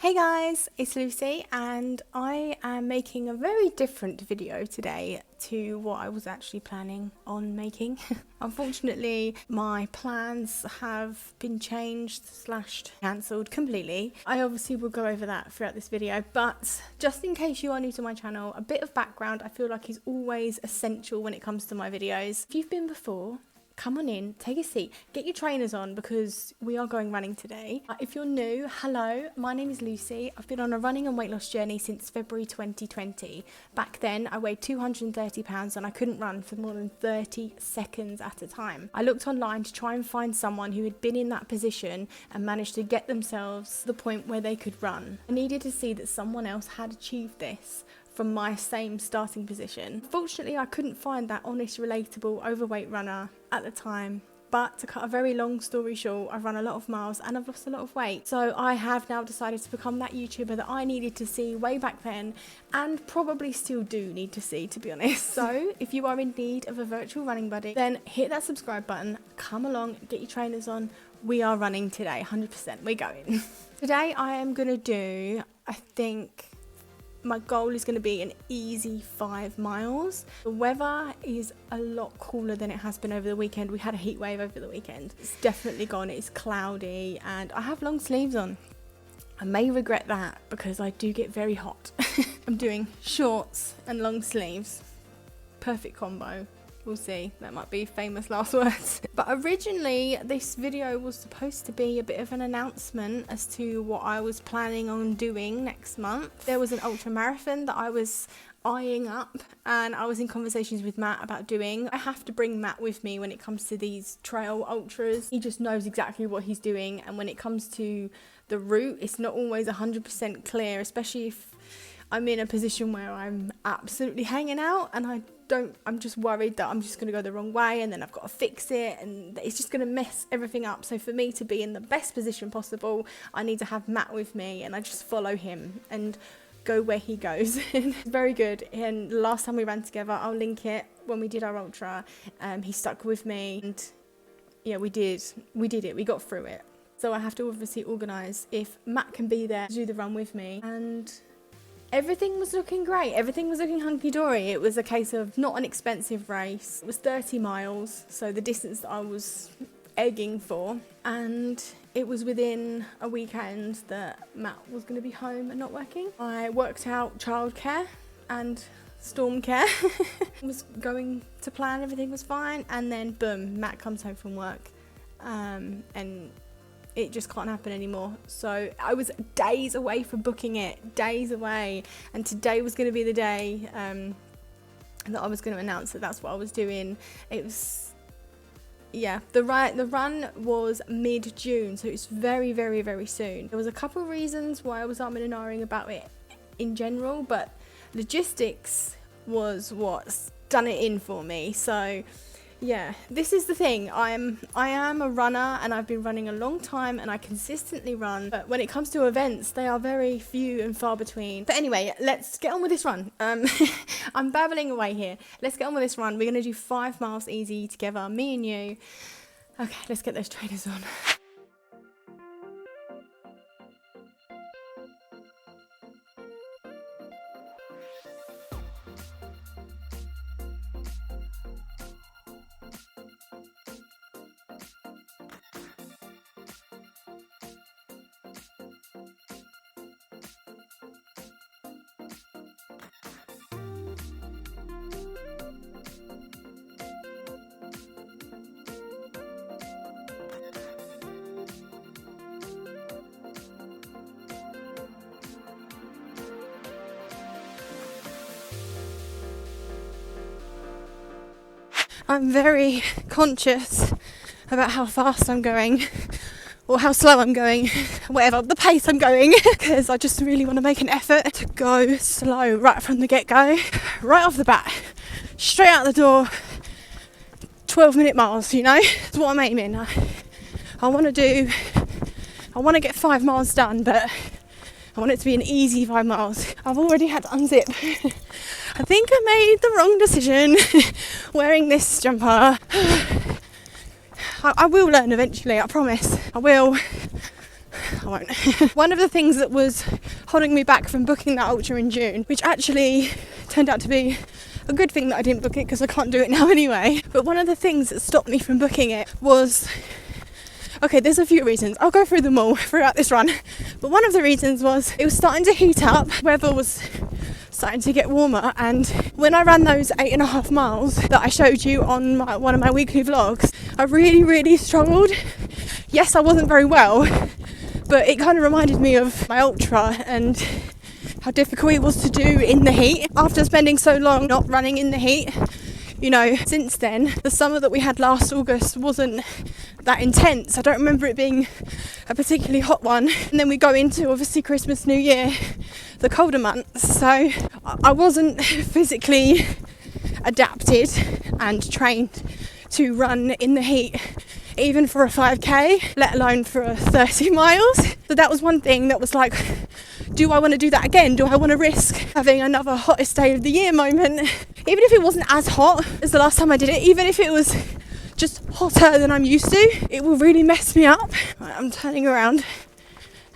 Hey guys, it's Lucy and I am making a very different video today to what I was actually planning on making. Unfortunately, my plans have been changed / cancelled completely. I obviously will go over that throughout this video, but just in case you are new to my channel, a bit of background I feel like is always essential when it comes to my videos. If you've been before, come on in, take a seat, get your trainers on because we are going running today. If you're new, hello, my name is Lucy. I've been on a running and weight loss journey since February 2020. Back then, I weighed 230 pounds and I couldn't run for more than 30 seconds at a time. I looked online to try and find someone who had been in that position and managed to get themselves to the point where they could run. I needed to see that someone else had achieved this from my same starting position. Fortunately, I couldn't find that honest, relatable, overweight runner at the time. But to cut a very long story short, I've run a lot of miles and I've lost a lot of weight. So I have now decided to become that YouTuber that I needed to see way back then and probably still do need to see, to be honest. So if you are in need of a virtual running buddy, then hit that subscribe button, come along, get your trainers on. We are running today, 100%, we're going. Today I am gonna do, I think, my goal is going to be an easy 5 miles. The weather is a lot cooler than it has been over the weekend. We had a heat wave over the weekend. It's definitely gone. It's cloudy and I have long sleeves on. I may regret that because I do get very hot. I'm doing shorts and long sleeves. Perfect combo. We'll see. That might be famous last words. But originally, this video was supposed to be a bit of an announcement as to what I was planning on doing next month. There was an ultramarathon that I was eyeing up and I was in conversations with Matt about doing. I have to bring Matt with me when it comes to these trail ultras. He just knows exactly what he's doing, and when it comes to the route, it's not always 100% clear, especially if I'm in a position where I'm absolutely hanging out and I'm just worried that I'm just going to go the wrong way and then I've got to fix it and it's just going to mess everything up. So for me to be in the best position possible, I need to have Matt with me and I just follow him and go where he goes. Very good. And the last time we ran together, I'll link it, when we did our ultra, he stuck with me and yeah, we did it. We got through it. So I have to obviously organise if Matt can be there to do the run with me, and everything was looking great. Everything was looking hunky-dory. It was a case of not an expensive race. It was 30 miles, so the distance that I was egging for. And it was within a weekend that Matt was going to be home and not working. I worked out childcare and storm care. Was going to plan, everything was fine. And then boom, Matt comes home from work. And it just can't happen anymore. So I was days away from booking it, days away. And today was going to be the day that I was going to announce that that's what I was doing. It was, yeah, the run was mid-June, so it's very, very, very soon. There was a couple of reasons why I was umming and ahhing about it in general, but logistics was what's done it in for me. So yeah, this is the thing. I am a runner and I've been running a long time and I consistently run, but when it comes to events, they are very few and far between. But anyway, let's get on with this run. I'm babbling away here. Let's get on with this run. We're going to do 5 miles easy together, me and you. Okay, let's get those trainers on. I'm very conscious about how fast I'm going or how slow I'm going, whatever, the pace I'm going, because I just really want to make an effort to go slow right from the get-go, right off the bat, straight out the door, 12-minute miles, you know, that's what I'm aiming. I want to get 5 miles done, but I want it to be an easy 5 miles. I've already had to unzip. I think I made the wrong decision wearing this jumper. I will learn eventually, I promise. I will. I won't. One of the things that was holding me back from booking that ultra in June, which actually turned out to be a good thing that I didn't book it because I can't do it now anyway, but one of the things that stopped me from booking it was, okay, there's a few reasons. I'll go through them all throughout this run, but one of the reasons was it was starting to heat up, weather was starting to get warmer, and when I ran those 8.5 miles that I showed you on one of my weekly vlogs, I really struggled. Yes, I wasn't very well, but it kind of reminded me of my ultra and how difficult it was to do in the heat. After spending so long not running in the heat, you know, since then, the summer that we had last August wasn't that intense. I don't remember it being a particularly hot one. And then we go into, obviously, Christmas, New Year, the colder months. So I wasn't physically adapted and trained to run in the heat, even for a 5k, let alone for 30 miles. So that was one thing that was like, do I want to do that again? Do I want to risk having another hottest day of the year moment? Even if it wasn't as hot as the last time I did it, even if it was just hotter than I'm used to, it will really mess me up. Right, I'm turning around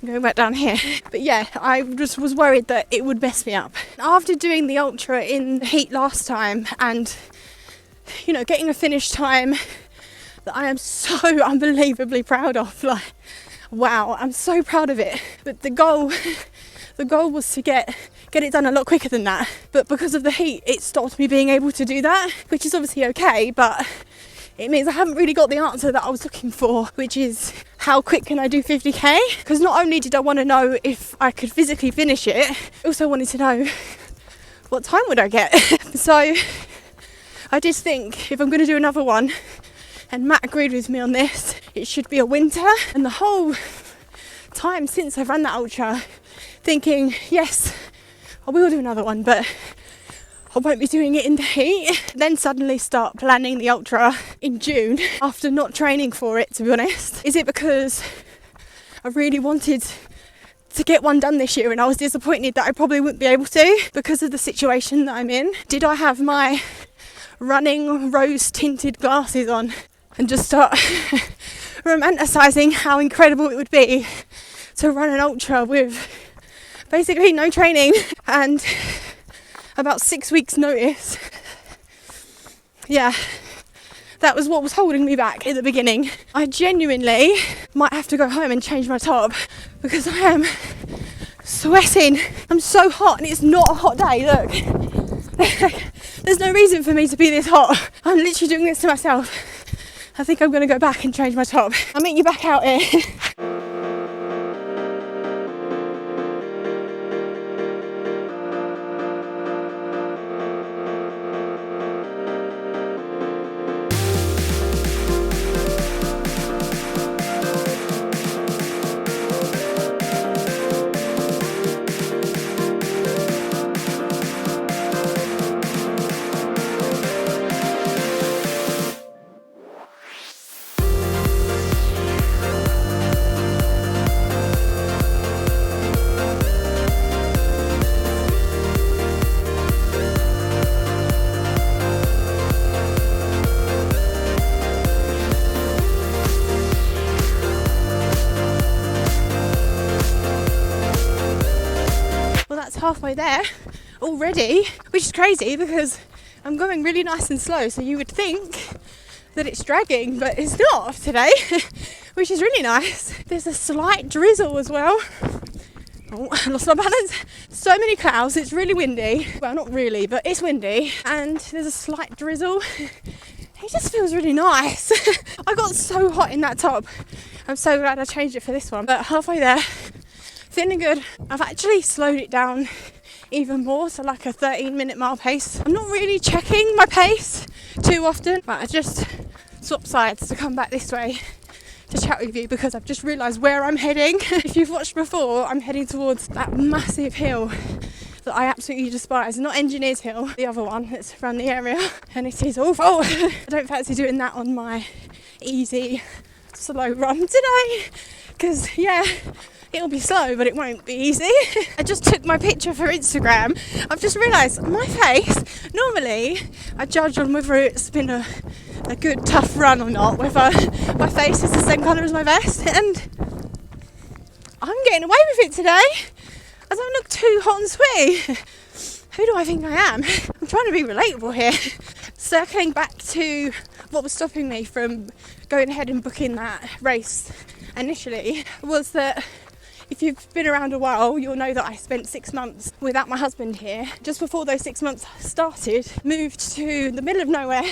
and going back down here. But yeah, I just was worried that it would mess me up. After doing the ultra in the heat last time and, you know, getting a finish time that I am so unbelievably proud of, like, wow, I'm so proud of it. But the goal was to get it done a lot quicker than that. But because of the heat, it stopped me being able to do that, which is obviously okay, but it means I haven't really got the answer that I was looking for, which is how quick can I do 50k? Because not only did I want to know if I could physically finish it, I also wanted to know what time would I get. So I did think, if I'm going to do another one, and Matt agreed with me on this, it should be a winter. And the whole time since I've run that ultra, thinking, yes, I will do another one, but I won't be doing it in the heat. Then suddenly start planning the ultra in June after not training for it, to be honest. Is it because I really wanted to get one done this year and I was disappointed that I probably wouldn't be able to because of the situation that I'm in? Did I have my running rose tinted glasses on and just start romanticising how incredible it would be to run an ultra with basically no training and about 6 weeks notice? Yeah, that was what was holding me back in the beginning. I genuinely might have to go home and change my top because I am sweating. I'm so hot and it's not a hot day, look. There's no reason for me to be this hot. I'm literally doing this to myself. I think I'm going to go back and change my top. I'll meet you back out here. Halfway there already, which is crazy because I'm going really nice and slow, so you would think that it's dragging, but it's not today, which is really nice. There's a slight drizzle as well. Oh, I lost my balance. So many clouds, it's really windy. Well, not really, but it's windy, and there's a slight drizzle. It just feels really nice. I got so hot in that top. I'm so glad I changed it for this one, but halfway there, feeling good. I've actually slowed it down even more, so like a 13-minute mile pace. I'm not really checking my pace too often, but I just swap sides to come back this way to chat with you because I've just realised where I'm heading. If you've watched before, I'm heading towards that massive hill that I absolutely despise. Not Engineers Hill, the other one that's around the area, and it is awful. I don't fancy doing that on my easy, slow run today because, yeah, it'll be slow, but it won't be easy. I just took my picture for Instagram. I've just realised my face, normally I judge on whether it's been a good tough run or not, whether my face is the same colour as my vest, and I'm getting away with it today. I don't look too hot and sweaty. Who do I think I am? I'm trying to be relatable here. Circling back to what was stopping me from going ahead and booking that race initially was that if you've been around a while, you'll know that I spent 6 months without my husband here. Just before those 6 months started, moved to the middle of nowhere,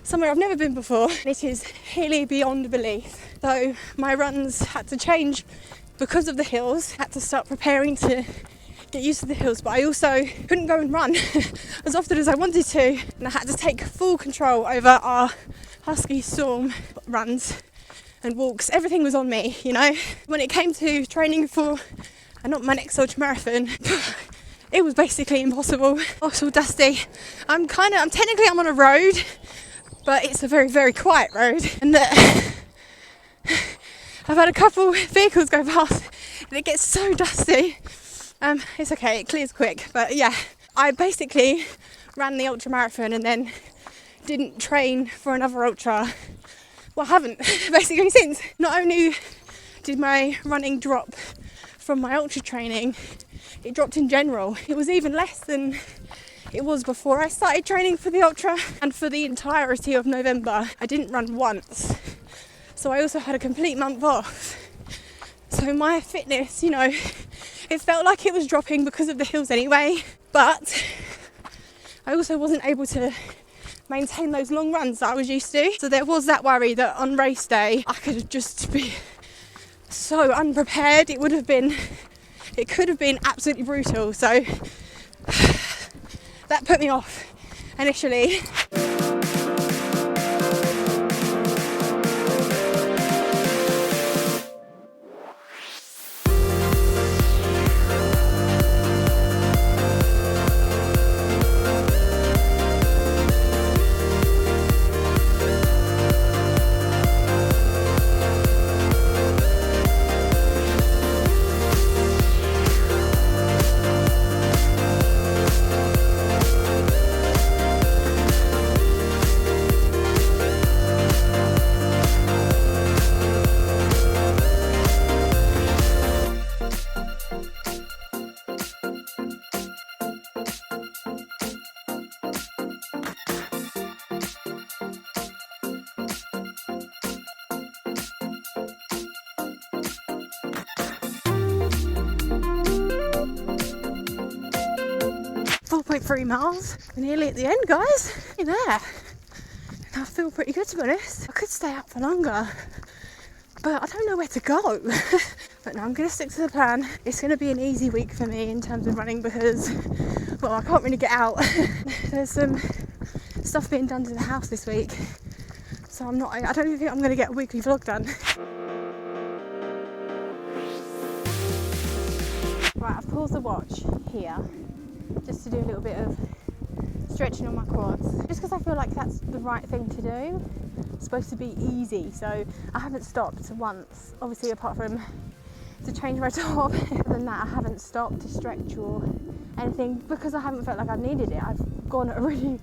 somewhere I've never been before. It is hilly beyond belief. So my runs had to change because of the hills, had to start preparing to get used to the hills, but I also couldn't go and run as often as I wanted to, and I had to take full control over our Husky Storm runs and walks. Everything was on me, you know. When it came to training for not my next ultramarathon, it was basically impossible. Oh, it's all dusty. I'm technically on a road, but it's a very, very quiet road, and I've had a couple vehicles go past and it gets so dusty. It's okay, it clears quick, but yeah, I basically ran the ultramarathon and then didn't train for another ultra. Well, I haven't basically since. Not only did my running drop from my ultra training, it dropped in general. It was even less than it was before I started training for the ultra, and for the entirety of November I didn't run once. So I also had a complete month off. So my fitness, you know, it felt like it was dropping because of the hills anyway, but I also wasn't able to maintain those long runs that I was used to. So there was that worry that on race day I could just be so unprepared. It could have been absolutely brutal. So that put me off initially. 4.3 miles. We're nearly at the end, guys. Look at there. I feel pretty good, to be honest. I could stay up for longer, but I don't know where to go. But no, I'm going to stick to the plan. It's going to be an easy week for me in terms of running because, well, I can't really get out. There's some stuff being done to the house this week, so I don't think I'm going to get a weekly vlog done. Right, I've paused the watch here just to do a little bit of stretching on my quads, just because I feel like that's the right thing to do. It's supposed to be easy, so I haven't stopped once, obviously apart from to change my top. Other than that, I haven't stopped to stretch or anything because I haven't felt like I've needed it. I've gone at a really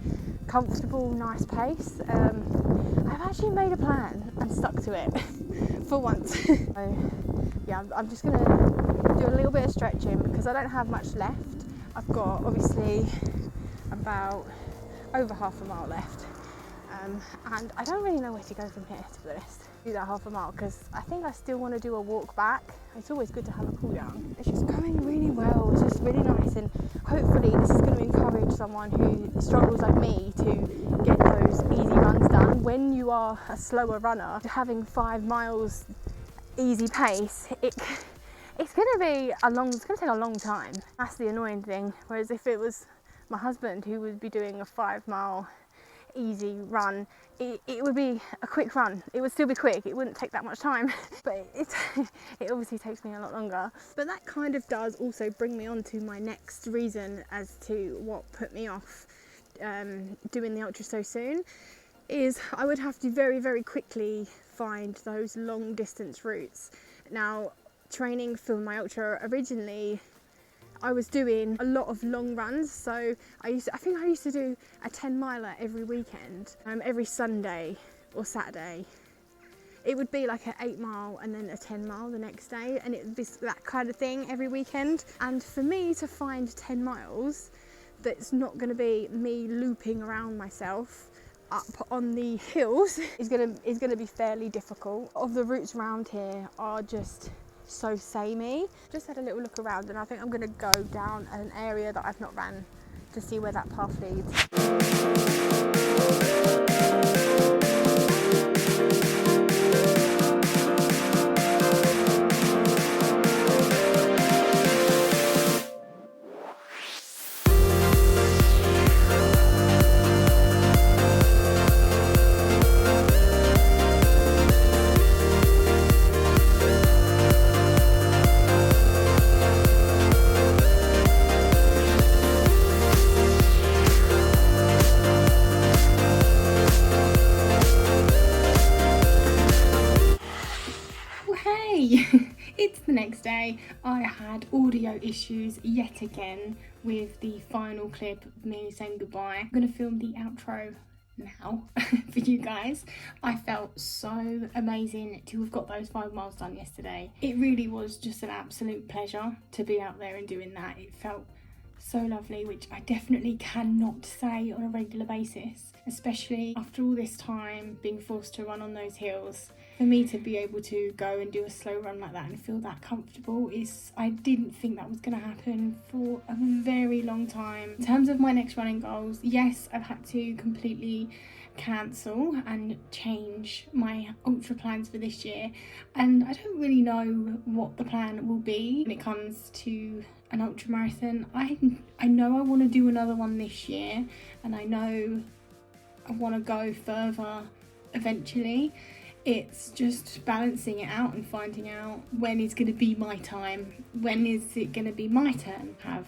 comfortable, nice pace. I've actually made a plan and stuck to it for once. So yeah, I'm just going to do a little bit of stretching because I don't have much left. I've got obviously about over half a mile left, and I don't really know where to go from here, to be honest. Do that half a mile because I think I still want to do a walk back. It's always good to have a cool down. It's just going really well. It's just really nice, and hopefully this is going to encourage someone who struggles like me to get those easy runs done. When you are a slower runner, having 5 miles easy pace, it's going to take a long time. That's the annoying thing. Whereas if it was my husband who would be doing a 5 mile easy run, it would be a quick run. It would still be quick. It wouldn't take that much time, but it obviously takes me a lot longer. But that kind of does also bring me on to my next reason as to what put me off doing the ultra so soon, is I would have to very, very quickly find those long distance routes. Now, training for my ultra originally, I was doing a lot of long runs, so I think I used to do a 10 miler every weekend, every Sunday or Saturday. it would be like an 8 mile and then a 10 mile the next day, and it would be that kind of thing every weekend. And for me to find 10 miles that's not going to be me looping around myself up on the hills is gonna be fairly difficult. Of the routes around here are just so samey. Just had a little look around, and I think I'm gonna go down an area that I've not ran to see where that path leads. It's the next day. I had audio issues yet again with the final clip of me saying goodbye. I'm gonna film the outro now for you guys. I felt so amazing to have got those 5 miles done yesterday. It really was just an absolute pleasure to be out there and doing that. It felt so lovely, which I definitely cannot say on a regular basis, especially after all this time being forced to run on those hills. For me to be able to go and do a slow run like that and feel that comfortable is, I didn't think that was going to happen for a very long time. In terms of my next running goals, yes, I've had to completely cancel and change my ultra plans for this year, and I don't really know what the plan will be when it comes to an ultra marathon. I know I want to do another one this year, and I know I want to go further eventually. It's just balancing it out and finding out when is going to be my time, when is it going to be my turn, have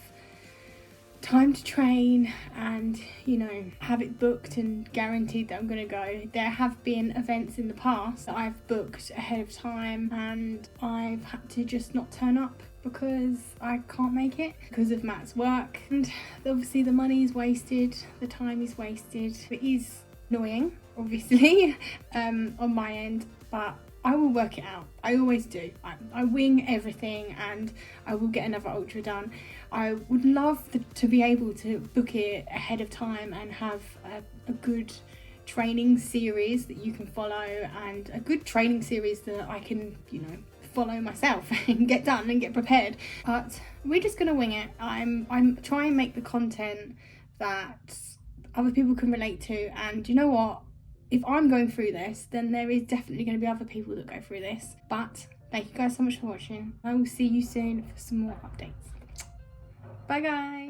time to train and, you know, have it booked and guaranteed that I'm going to go. There have been events in the past that I've booked ahead of time and I've had to just not turn up because I can't make it because of Matt's work, and obviously the money is wasted, the time is wasted. It is annoying, obviously, on my end, but I will work it out. I always do. I wing everything and I will get another ultra done. I would love to be able to book it ahead of time and have a good training series that you can follow, and a good training series that I can, you know, follow myself and get done and get prepared. But we're just gonna wing it. I'm trying to make the content that other people can relate to, and you know what, if I'm going through this, then there is definitely going to be other people that go through this. But thank you guys so much for watching. I will see you soon for some more updates. Bye guys.